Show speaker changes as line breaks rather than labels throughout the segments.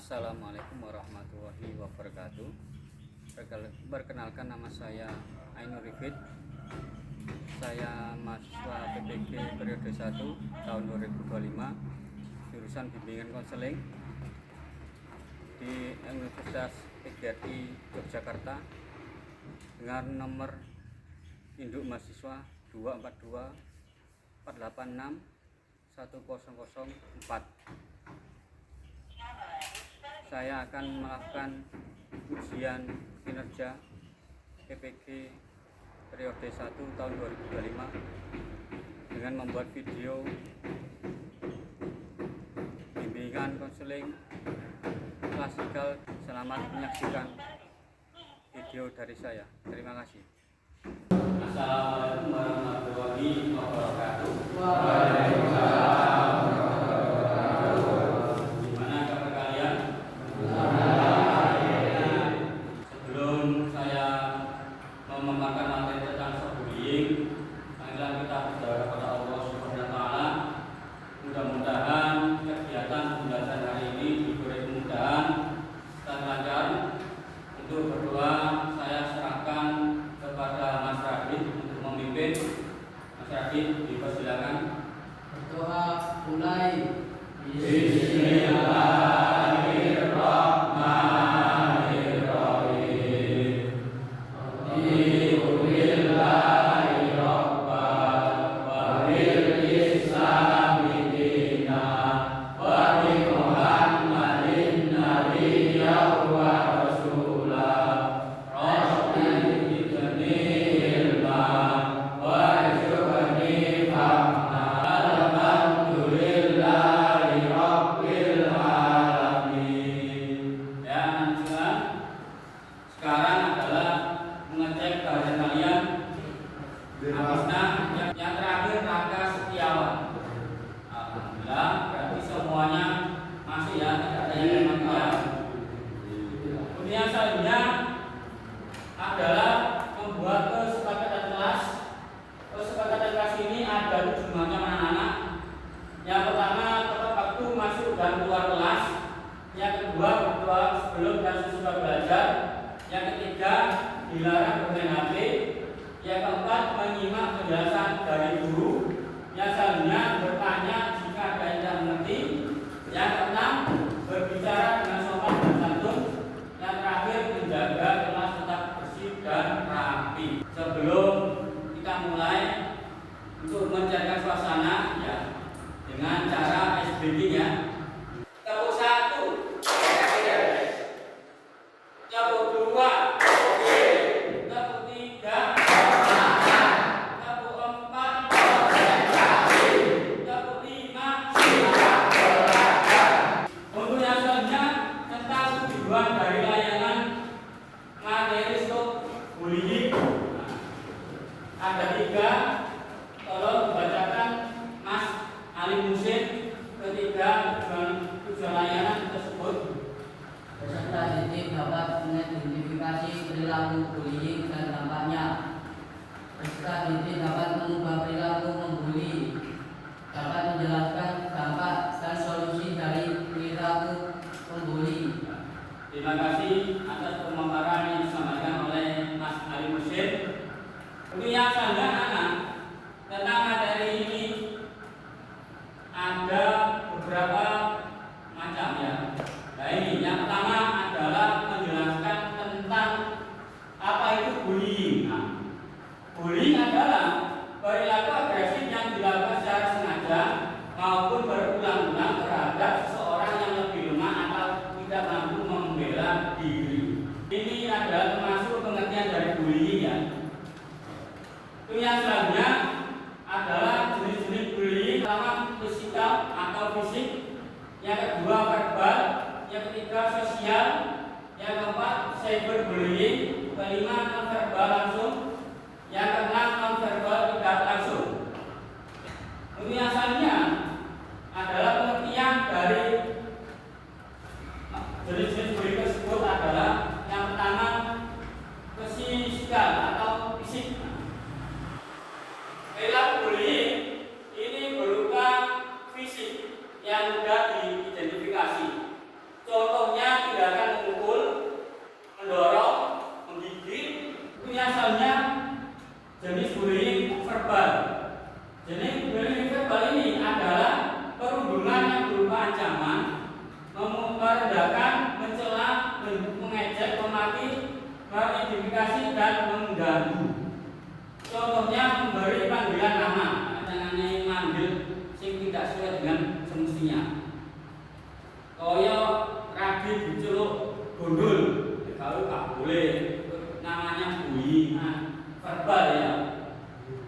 Assalamualaikum warahmatullahi wabarakatuh. Perkenalkan, nama saya Ainur Rifid. Saya mahasiswa PPG periode 1 tahun 2025, jurusan bimbingan konseling di Universitas PGRI Yogyakarta dengan nomor induk mahasiswa 242 486 1004. Saya akan melakukan ujian kinerja PPG periode 1 tahun 2025 dengan membuat video bimbingan konseling klasikal. Selamat menyaksikan video dari saya. Terima kasih. Assalamualaikum warahmatullahi wabarakatuh. Waalaikumsalam. Memakan materi tentang cyberbullying, marilah kita berdoa kepada Allah Subhanahu wa taala. Mudah-mudahan kegiatan pembelajaran hari ini diberi kemudahan dan lancar. Untuk berdoa saya serahkan kepada Mas Radit untuk memimpin. Mas Radit, dipersilakan.
Berdoa mulai.
Sekarang adalah mengecek kehadiran kalian. Habisnya yang terakhir Raka Setiawan. Alhamdulillah, berarti semuanya masih ya, tidak ada yang memang. Kemudian selanjutnya adalah membuat kesepakatan kelas. Kesepakatan kelas ini ada jumlahnya anak-anak. Yang pertama, tepat waktu masuk dan keluar kelas. Yang kedua, berdoa sebelum dan sesudah belajar. Yang ketiga, dilarang bermain HP. Yang keempat, menyimak penjelasan dari guru. Yang selanjutnya, bertanya jika ada yang tidak mengerti. Yang keenam, berbicara dengan sopan dan santun. Yang terakhir, menjaga kelas tetap bersih dan rapi. Sebelum kita mulai, untuk mencairkan suasana ya, dengan cara SBG ya. Tepuk 1, tepuk 2, tepuk 3, tepuk 4, tepuk 5. Untuk yang selanjutnya tentang tujuan dari layanan materi stop bullying. Ada 3, tolong dibacakan Mas Ali Musin. Ketiga, tujuan layanan tersebut.
Peserta didik dapat mengidentifikasi perilaku bullying dan dampaknya. Peserta didik dapat mengubah perilaku membuli, dapat menjelaskan dampak dan solusi dari perilaku membuli.
Terima kasih atas pemaparan yang disampaikan oleh Mas Ali Musin. Untuk yang selanjutnya anak, tentang materi ini ada beberapa macam ya. Nah ini yang pertama adalah menjelaskan tentang apa itu bullying. Nah, bullying adalah perilaku agresif yang dilakukan secara sengaja maupun berulang-ulang terhadap seseorang yang lebih lemah atau tidak mampu membela diri. Ini adalah termasuk pengertian dari bullying ya. Itu yang selanjutnya adalah jenis-jenis bullying. Pertama, fisikal atau fisik. Yang kedua, verbal. Yang ketiga, sosial. Yang keempat, cyberbullying. Kelima, non-verbal langsung. Yang keenam, non-verbal tidak langsung. Yang selanjutnya adalah pengertian dari jenis-jenis bullying tersebut adalah yang pertama, fisikal atau fisik. Perilaku bullying ini berupa fisik yang mudah diidentifikasi. Contohnya merendahkan, mencela, mengejek, memaki, mengintimidasi dan mengganggu. Contohnya memberi panggilan nama, jangan manggil sing tidak sesuai dengan semestinya. Kaya ragi diceluk gondol, kalau tak boleh, namanya bullying, verbal ya,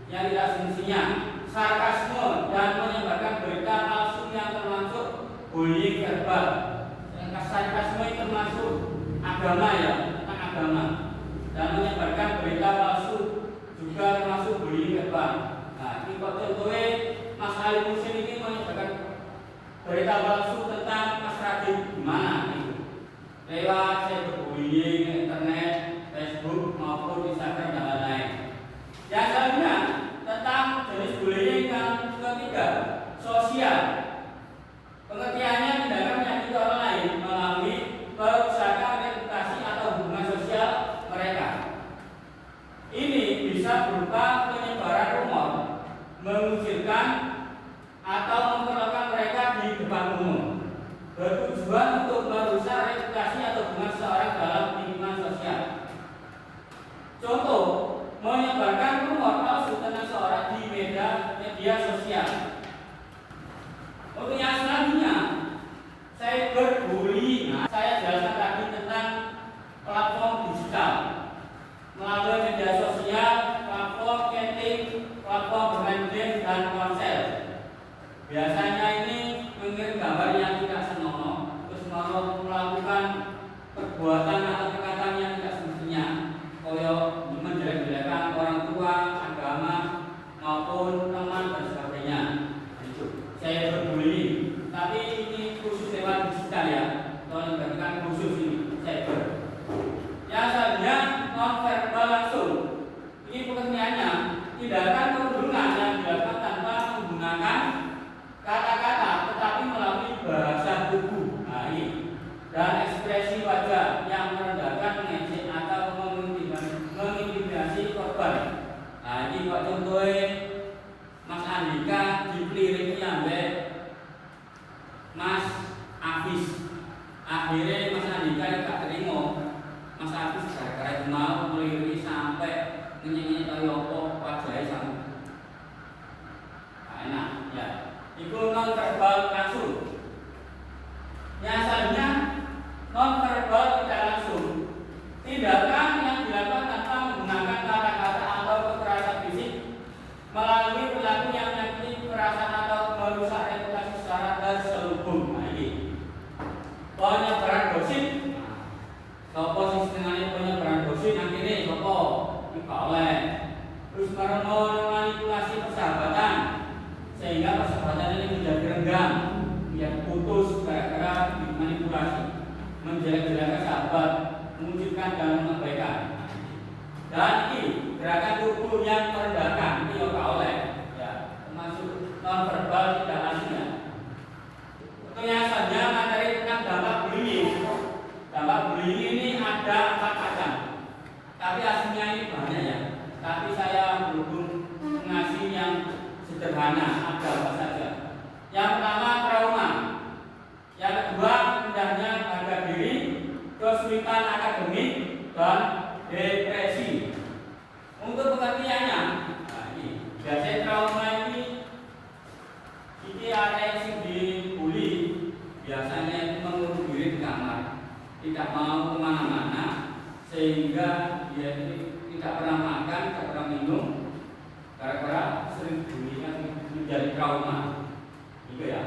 yang tidak semestinya. Sarkasme dan menyebarkan berita palsu yang termasuk bullying verbal. Sarkasme itu termasuk agama ya, tentang agama, dan menyebarkan berita palsu juga termasuk bullying verbal. Nah, ini kok contohnya Mas Ali Musin ini menyebarkan berita palsu tentang Mas Radit gimana itu? Lewat cyberbullying, internet, Facebook maupun Instagram dan lain-lain. Yang selanjutnya tentang jenis bullying yang ketiga, sosial. Pengertiannya tindakan menyakiti orang lain melalui perusakan reputasi atau hubungan sosial mereka. Ini bisa berupa penyebaran rumor, mengucilkan atau memperlakukan mereka di depan umum, bertujuan untuk merusak reputasi atau hubungan seseorang dalam lingkungan sosial. Contoh, menyebarkan rumor palsu tentang seorang di media sosial. Untuk yang selanjutnya, cyberbullying. Saya jelaskan tadi tentang platform digital melalui media sosial, platform chatting, platform bermain game dan ponsel. Biasanya ini mengirim gambar yang tidak senonoh, terus melakukan perbuatan atau perkataan yang tidak semestinya, koyo menjelek-jelekan orang tua, agama, maupun teman dan sebagainya. Itu saya berbullying, tapi ini khusus lewat digital ya, kalau dibandingkan khusus ini cyber. Yang selanjutnya non-verbal langsung. Ini pengertiannya tindakan perundungan yang dilakukan tanpa menggunakan kata-kata, tetapi melalui bahasa tubuh, dan ekspresi wajah yang merendahkan, mengejek atau mengintimidasi korban. Nah, ini kok contohnya Mas Andika dipeliringi ambek Mas Afis. Akhirnya Mas Andika tidak terima. Mas Afis gara-gara mau melirik sampai nyanyi toyopo wajahnya sama. Nah, enak ya. Itu non verbal langsung. Yang selanjutnya non verbal tidak langsung. Tindakan yang dilakukan tanpa menggunakan kata-kata atau kekerasan fisik melalui perilaku yang menyakiti perasaan atau merusak reputasi secara terselubung. Nah, ini penyebaran gosip. Sopo sing senengane penyebaran gosip nang kene sopo? Iki oleh. Terus memanipulasi persahabatan sehingga persahabatan ini menjadi renggang, yang putus gara-gara dimanipulasi, menjelek-jelekan sahabat, menunjukkan dan mengabaikan. Dan ini gerakan tubuh yang merendahkan, ini juga oleh ya, termasuk non verbal tidak langsung. Untuk yang selanjutnya materi tentang dampak bullying. Dampak bullying ini ada 4 macam, tapi aslinya ini banyak ya. Tapi saya berhubung mengasih yang sederhana, ada apa saja. Yang pertama trauma, yang kedua rendahnya harga diri, kesulitan akademik, dan depresi. Untuk pengertiannya, nah ini biasanya trauma ini area yang dibully, biasanya itu mengurung diri di kamar, tidak mau kemana-mana, sehingga dia ini tidak pernah makan, tidak pernah minum, gara-gara sering bullying menjadi trauma. Gitu ya.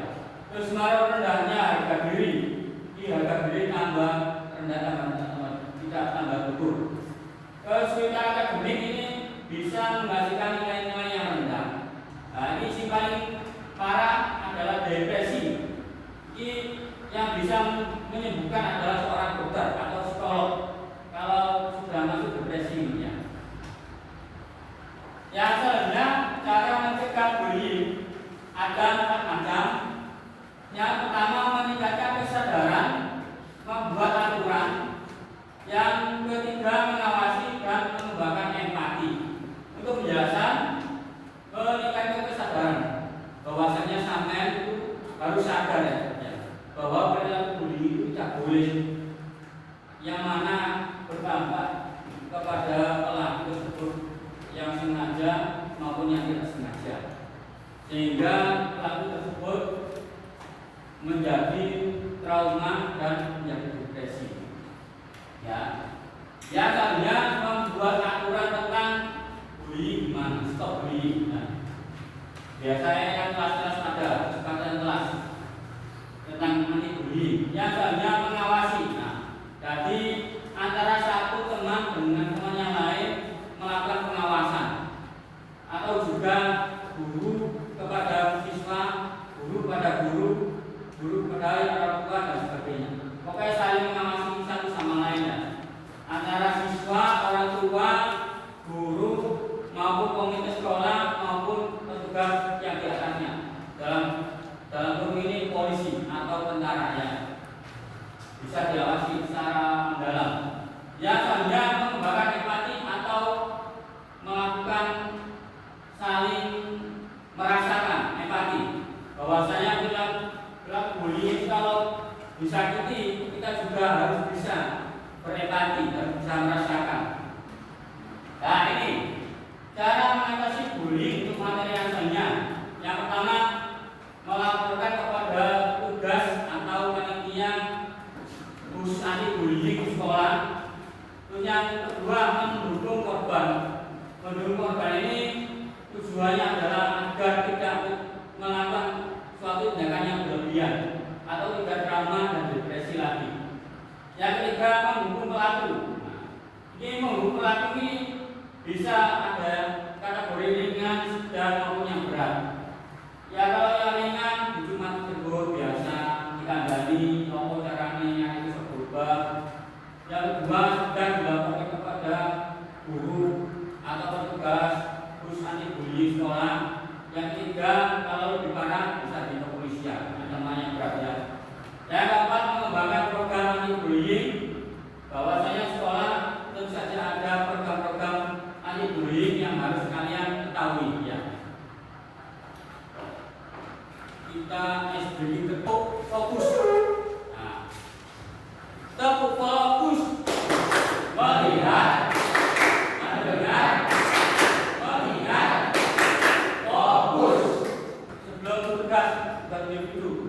Terus rendahnya harga diri, ini harga diri tambah rendah, tidak tambah gugur. Kesulitan akademik ini bisa menghasilkan nilai-nilai yang rendah. Nah, ini yang paling parah adalah depresi. Ini yang bisa menyembuhkan adalah seorang dokter atau psikolog kalau sudah masuk depresi ini ya. Yang selanjutnya cara mencegah bullying ada 4 macam. Yang pertama meningkatkan kesadaran bullying yang mana berdampak kepada pelaku tersebut yang sengaja maupun yang tidak sengaja, sehingga pelaku tersebut menjadi trauma dan menjadi depresi. Ya, selanjutnya membuat aturan tentang bullying, gimana stop bullying. Nah, biasanya kan kelas-kelas ada kesepakatan kelas tentang anti bullying. Yang selanjutnya mengawasi. Nah, jadi antara satu teman dengan teman yang lain melakukan pengawasan, atau juga guru kepada siswa, guru pada guru, guru kepada orang tua dan sebagainya. Pokoknya saling mengawasi satu sama lain ya. Antara siswa, orang tua, guru maupun komite sekolah maupun petugas yang di atasnya. Dalam guru ini polisi atau tentara ya. Bisa diawasi secara mendalam. Yang selanjutnya mengembangkan empati atau melakukan saling merasakan empati. Bahwasanya perilaku bullying kalau disakiti, kita juga harus bisa berempati dan bisa merasakan. Nah, ini cara mengatasi bullying untuk materi yang selanjutnya. Yang pertama, melaporkan kepada tugas atau panitia khusus anti bullying di sekolah. Terus yang kedua, mendukung korban. Mendukung korban ini tujuannya adalah agar tidak melakukan suatu tindakan yang berlebihan atau tidak trauma dan depresi lagi. Yang ketiga, menghukum pelaku. Ini menghukum pelaku ini bisa ada kategori ringan, sedang maupun yang berat. Ya kalau yang ringan cuma tegur biasa, dikandani, ngomong caranya yang itu berubah. Yang kedua, sedang dilaporkan kepada guru atau petugas khusus anti bullying sekolah. Yang ketiga, kalau lebih parah bisa di kepolisian, namanya berat ya. Yang keempat, mengembangkan program anti bullying. Bahwasanya sekolah tentu saja ada program-program anti bullying yang harus kalian ketahui ya. Kita SDG tepuk fokus. Nah, tepuk fokus melihat, mendengar, melihat, fokus. Sebelum tugas dulu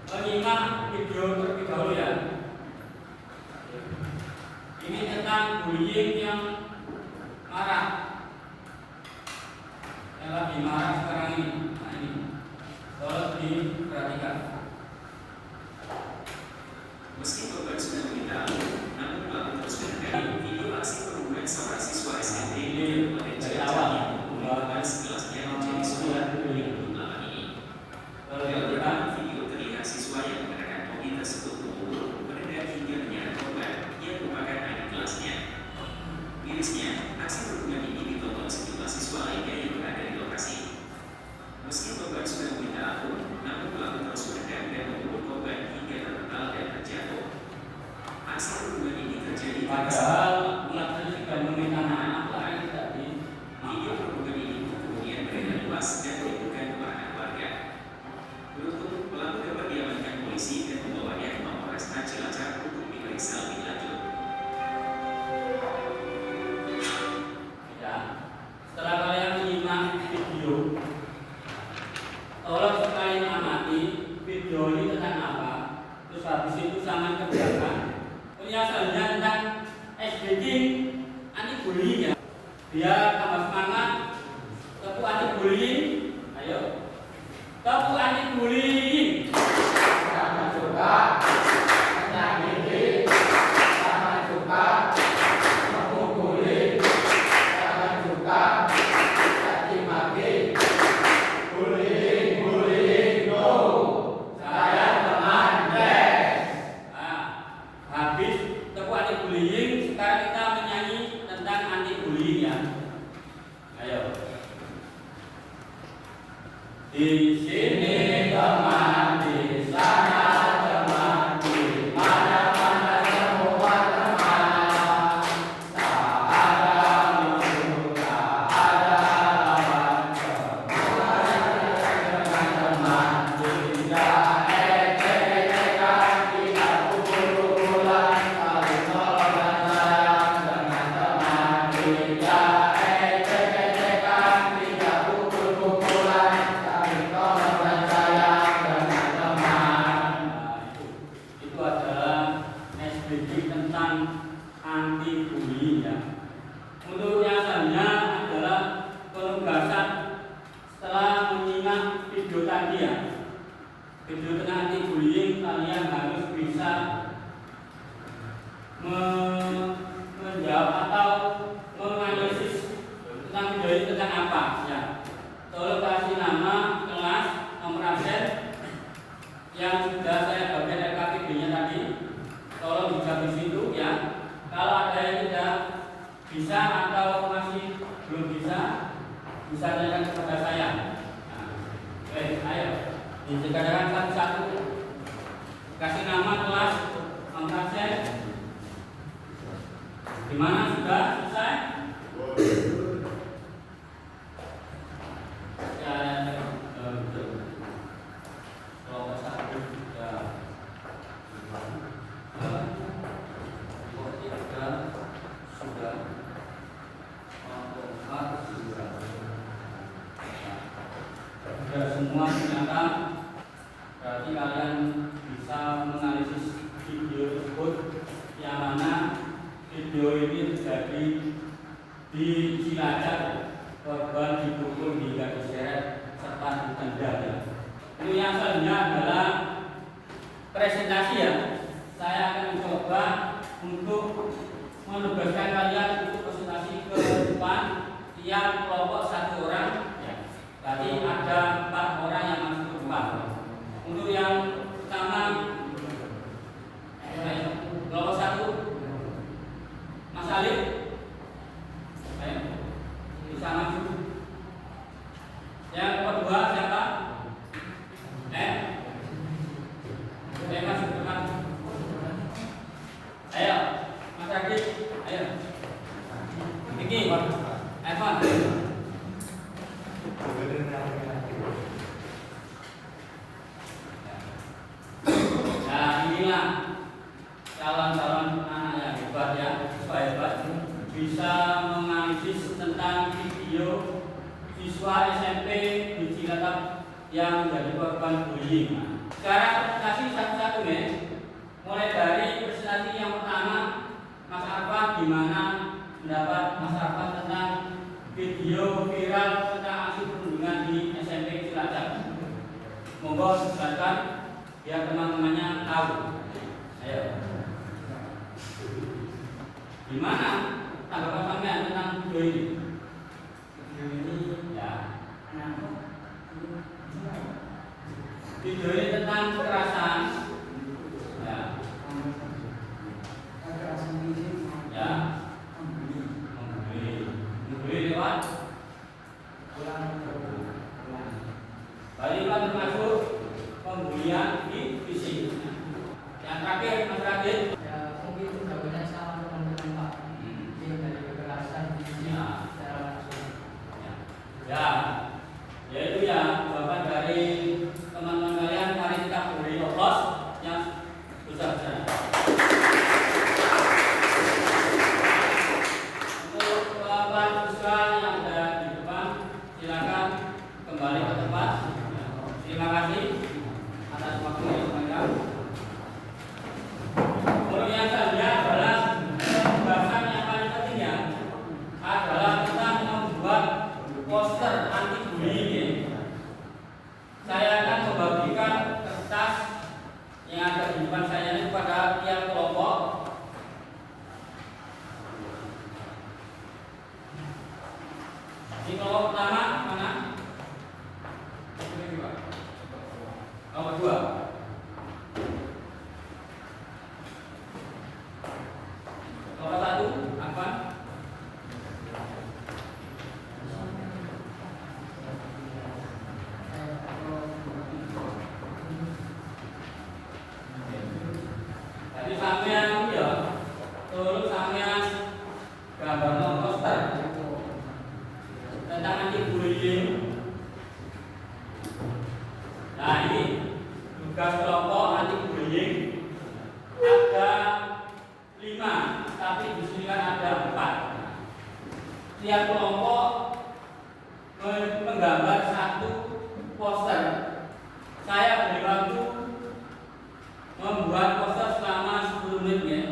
menyimak video terlebih dahulu ya. Ini tentang bullying yang marah, yang lagi marah sekarang ini. Nah ini, tolong diperhatikan.
Meski korban sudah diminta, namun pelaku terus menekan video aksi perundungan seorang siswa SMP di Kabupaten Cilacap menyebabkan sekelasnya menjadi seorang bullying belakangan ini. Dalam rekaman video terlihat siswa yang mengenakan topi tersebut memukul, menendang hingga menyerang korban yang merupakan adik kelasnya. Mirisnya, aksi perundungan ini ditonton sejumlah siswa lainnya yang berada di lokasi. Meski korban sudah meminta ampun, namun pelaku terus menendang dan memukul korban hingga terpental dan terjatuh. Aksi perundungan ini terjadi
Padahal pelaku sudah meminta maaf, lain tidak di
video perundungan ini kemudian beredar luas dan menimbulkan kemarahan warga. Beruntung pelaku dapat diamankan polisi dan membawanya ke Mapolres Cilacap untuk diperiksa lebih lanjut.
Ya. Setelah kalian menyimak video, tolong sekalian amati video ini tentang apa. Terus habis itu sama kerjakan. Yang selanjutnya tentang SDG anti bullying ya. Biar tambah semangat. Tepuk anti bullying. Ayo. Tepuk anti bullying.
Jangan suka menyakiti, jangan suka memukuli, jangan suka caci maki. Bullying, bullying, no. Saya teman yes.
Nah, habis tepuk anti bullying, sekarang kita menyanyi tentang anti bullying ya. Ayo. Di sini teman, di sana teman, di mana-mana semua teman. Tak ada musuh, tak ada lawan, semua teman-teman. Tidak ejek-ejekan, tidak pukul SDG tentang anti bullying ya. Untuk yang selanjutnya adalah penugasan setelah menyimak video tadi ya. Video tentang anti bullying, kalian harus bisa menjawab atau menganalisis tentang video ini tentang apa ya. Tolong kasih nama, kelas, nomor absen yang sudah saya bagian RKPB-nya tadi. Tolong dijawab di situ ya. Kalau ada yang tidak bisa atau masih belum bisa tanyakan kepada saya. Nah, oke, ayo diceritakan satu-satu. Kasih nama, kelas, nomor absen. Gimana, sudah selesai? Semua ternyata berarti kalian bisa menganalisis video tersebut, yang mana video ini terjadi di Cilacap, korban dipukul hingga diseret serta ditendang. Ini yang selanjutnya adalah presentasi ya. Saya akan mencoba untuk menugaskan kalian untuk presentasi ke depan, tiap kelompok 1 orang. Tadi ada 4 orang yang masuk ke depan. Untuk yang pertama, kelompok 1, Mas Alif, bisa maju. Yang kedua siapa? Masuk depan. Ayo, Mas Radit, ayo. Vicky, Evan. Nah, inilah calon-calon anak yang hebat ya, siswa hebat, bisa menganalisis tentang video siswa SMP di Cilacap yang menjadi korban bullying. Sekarang presentasi satu-satu ya. Mulai dari presentasi yang pertama, Mas Arfan, gimana pendapat Mas Arfan tentang video viral tentang aksi perundungan di SMP Cilacap? Monggo silakan biar teman-temannya tahu. Ayo. Gimana tanggapan sampean tentang video ini? Video ini ya. Video ini tentang kekerasan. Ya. Ya. Membeli lewat balik termasuk pembulian di fisik. Yang terakhir Mas Radit.
Ya, mungkin itu jawabannya sama teman-teman Pak. Mungkin dari kekerasan fisik secara langsung.
Ya, yaitu ya jawaban dari teman-teman kalian. Mari kita beri aplaus yang besar-besaran. Untuk bapak siswa yang ada di depan, silakan kembali ke tempat. Terima kasih atas waktunya mereka. Untuk yang selanjutnya adalah pembahasan yang paling penting ya, adalah tentang membuat poster anti bullying. Saya akan membagikan kertas yang ada di depan saya ini kepada tiap kelompok. Di kelompok pertama mana? Nomor 2. Nomor 1 apa? Tadi sampean ya, turun sampean gambar poster tentang anti bullying. Nah ini tugas kelompok anti bullying ada 5, tapi di sini kan ada 4. Tiap kelompok menggambar 1 poster. Saya beri waktu membuat poster selama 10 menit ya.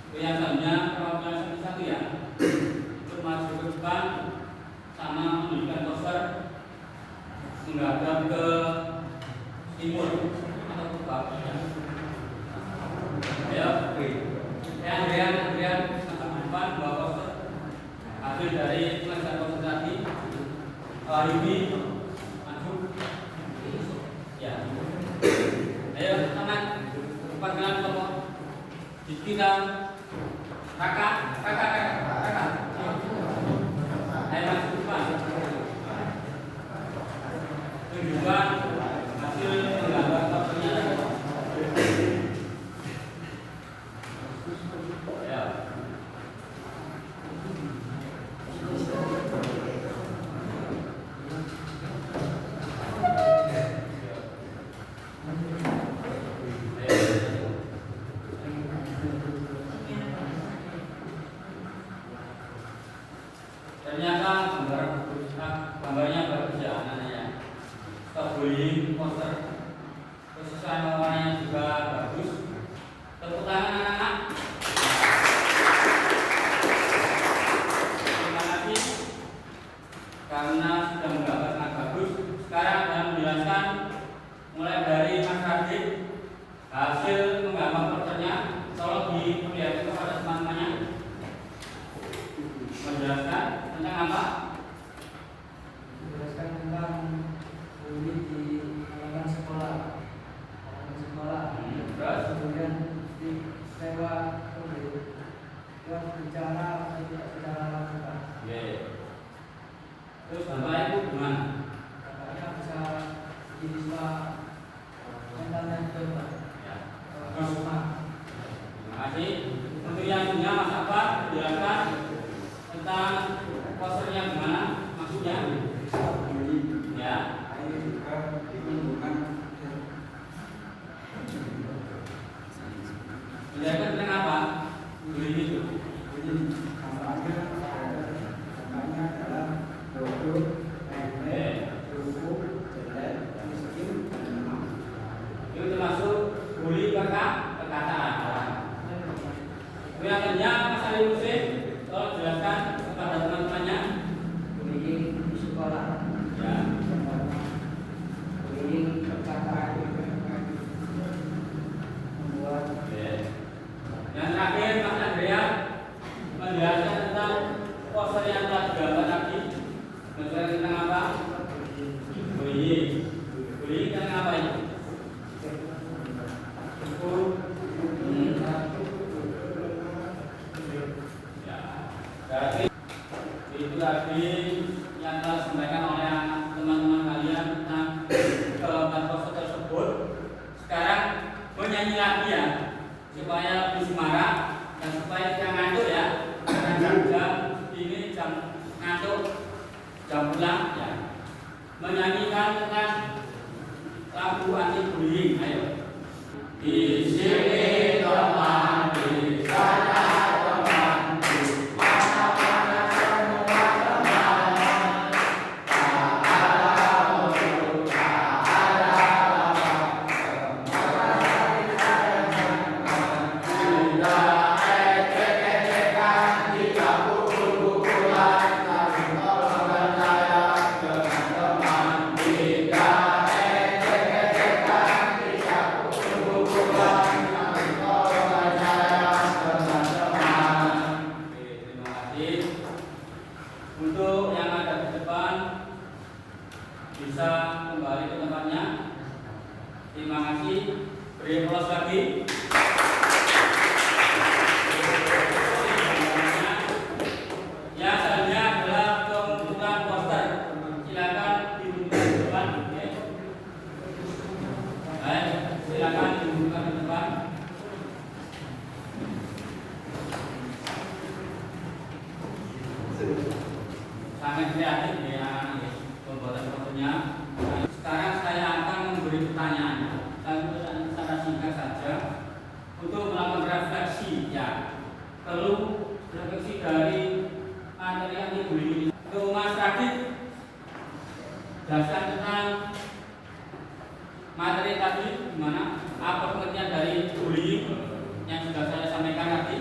Biasanya perwakilan satu ya, untuk maju ke depan sama memberikan poster menghadap ke timur atau ke barat. Ayo, Adrian sampai depan bawa poster hasil dari pelajar konsentrasi. Yudi maju. Ya. Ayo teman, perkenalan kelompok. Kita kakak. Ayo masuk depan. Tunjukkan hasil menggambar posternya. Ya. Ternyata gambarnya bagus ya anaknya. Bullying poster kesusahan warnanya juga bagus. Tepuk tangan anak-anak. Terima kasih karena sudah menggambar sangat bagus. Sekarang akan menjelaskan mulai dari Mas Radit hasil menggambar posternya. Tolong diperlihatkan kepada teman-temannya. Menjelaskan tentang apa?
Menjelaskan tentang bully di halaman sekolah.
Terus
Kemudian disewa buat bicara atau tidak secara langsung.
Oke. Terus Bapak Ibu gimana?
Kakaknya bisa di siswa mentalnya coba.
Ya.
Terus
Terima kasih. Untuk yang punya Mas apa? Jelaskan tentang posternya gimana? Maksudnya? Ya. Jelaskan tentang apa? Bullying itu. Itu termasuk bully perkataan. Kelihatannya Mas Ali Musim, tolong jelaskan kepada teman-temannya.
bullying di sekolah.
Ya.
Bullying perkataan membuat
Oke. Yang terakhir Mas Andrea menjelaskan tentang poster yang telah digambar tadi. Menjelaskan tentang apa? Bullying. Bullying tentang apa ini? Berarti itu tadi yang telah disampaikan oleh teman-teman kalian tentang keempat poster tersebut. Sekarang menyanyi lagi ya, supaya lebih semarak dan supaya tidak ngantuk ya. Karena jam ini jam ngantuk, jam pulang ya. Menyanyikan tentang lagu anti bullying. Ayo. Di sini teman, di sana teman, di mana-mana semua teman. Tak ada musuh, tak ada lawan, semua kita teman. Tidak ejek-ejekan, tidak pukul-pukulan, saling tolong percaya dengan teman. Tidak ejek-ejekan, tidak pukul-pukulan, saling tolong percaya dengan teman. Oke, terima kasih. Untuk yang ada di depan bisa kembali ke tempatnya. Terima kasih. Beri aplaus lagi. Ya, selanjutnya adalah pengumpulan poster. Silakan dibuka ke depan. Oke. Baik, silakan dibuka ke depan. Sangat kreatif ya anak-anak pembuatan fotonya. Sekarang saya akan memberi pertanyaan. Secara singkat saja untuk melakukan refleksi ya. Perlu refleksi dari materi anti bullying. Untuk Mas Radit, jelaskan tentang materi tadi gimana? Apa pengertian dari bullying yang sudah saya sampaikan tadi?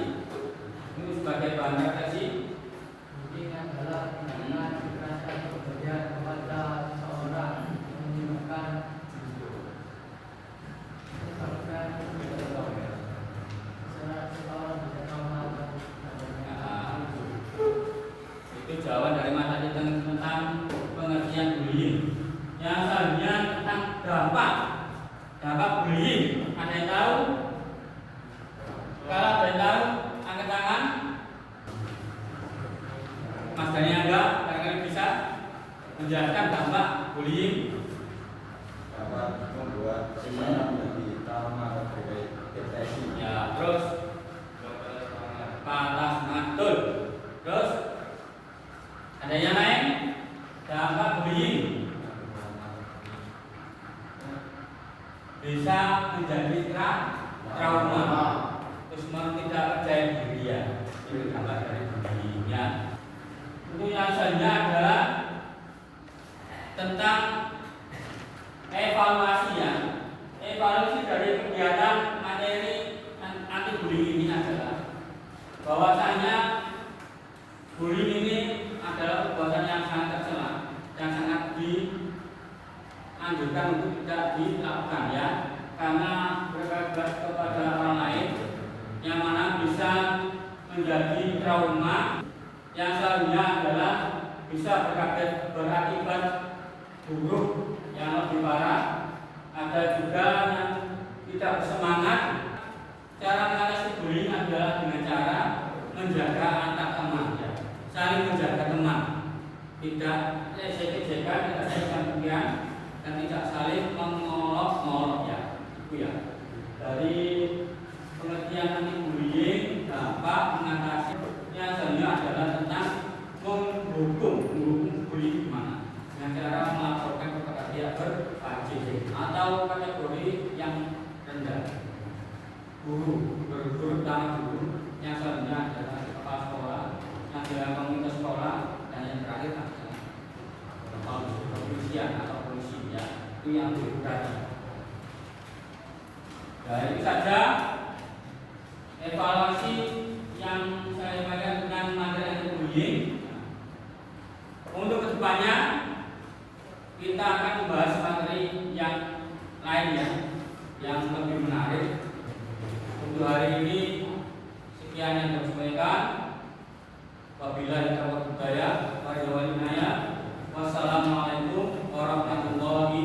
Utama depresi.
Ya, terus patah mantul. Terus ada yang lain? Dampak bullying bisa menjadi trauma, terus tidak percaya diri ya. Itu dampak dari bullyingnya. Untuk yang selanjutnya adalah tentang evaluasi ya. Evaluasi dari kegiatan materi anti bullying ini adalah bahwasanya bullying ini adalah perbuatan yang sangat tercela, yang sangat dianjurkan untuk tidak dilakukan ya, karena berkesan kepada orang lain yang mana bisa menjadi trauma. Yang selanjutnya adalah bisa berakibat buruk yang lebih parah. Ada juga yang tidak bersemangat. Cara mengatasi bullying adalah dengan cara menjaga antar teman ya. Saling menjaga teman, tidak ejek-ejekan, tidak saling campuran, dan tidak saling mengolok-ngolok ya. Itu ya. Dari pengertian anti bullying, dampak mengatasi yang selanjutnya adalah tentang menghukum bullying gimana? Dengan cara melaporkan kepada pihak berwajib atau kategori yang rendah. Guru utama guru, yang selanjutnya adalah kepala sekolah, yang adalah komunitas sekolah, dan yang terakhir adalah kepolisian atau polisi ya. Itu yang berperan. Nah, itu saja evaluasi yang saya sampaikan tentang materi anti bullying. Untuk kedepannya kita akan membahas materi yang lain ya, yang lebih menarik. Untuk hari ini sekian yang saya sampaikan. Wabillahi taufiq wal hidayah. Wassalamualaikum warahmatullahi